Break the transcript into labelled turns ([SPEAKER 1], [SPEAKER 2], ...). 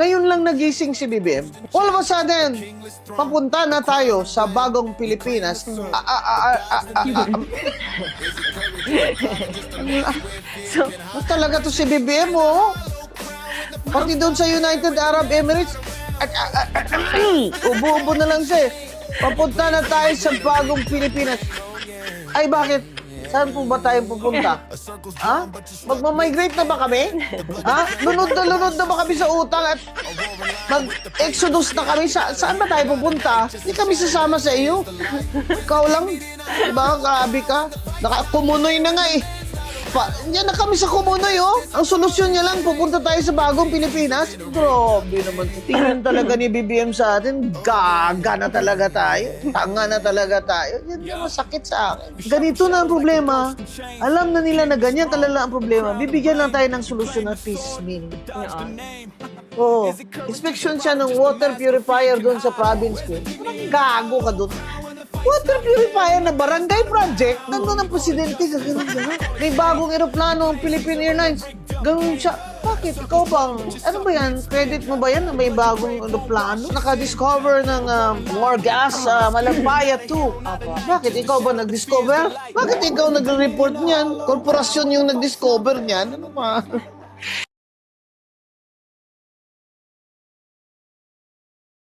[SPEAKER 1] Ngayon lang nagising si BBM. All of a sudden, papunta na tayo sa bagong Pilipinas.
[SPEAKER 2] So,
[SPEAKER 1] Talaga to si BBM, oh. Pati doon sa United Arab Emirates, ubo-ubo na lang siya eh. Papunta na tayo sa bagong Pilipinas. Ay, bakit? Saan po ba tayo pupunta? Ha? Magmamigrate na ba kami? Ha? Lunod na ba kami sa utang at mag-exodus na kami? Saan ba tayo pupunta? Hindi kami sasama sa iyo. Ikaw lang. Diba? Kaabi ka. Nakakumunoy na nga eh. Yan na kami sa Kumunoy, oh. Ang solusyon niya lang, pupunta tayo sa bagong Pilipinas. Grabe naman. Tingnan talaga ni BBM sa atin. Gaga na talaga tayo. Tanga na talaga tayo. Yan yung masakit sa akin. Ganito na ang problema. Alam na nila na ganyan kalala ang problema. Bibigyan lang tayo ng solusyon na piecemeal. Oo. Inspection siya ng water purifier doon sa province ko. Parang gago ka doon. Water purifier na barangay project, nandun ang presidente, gano'n. May bagong eroplano ang Philippine Airlines. Ganun siya. Bakit? Ikaw bang, ano ba yan? Credit mo ba yan na may bagong eroplano? Naka-discover ng more gas sa Malampaya 2. Bakit? Ikaw ba nag-discover? Bakit ikaw nag-report niyan? Korporasyon yung nag-discover niyan? Ano ba?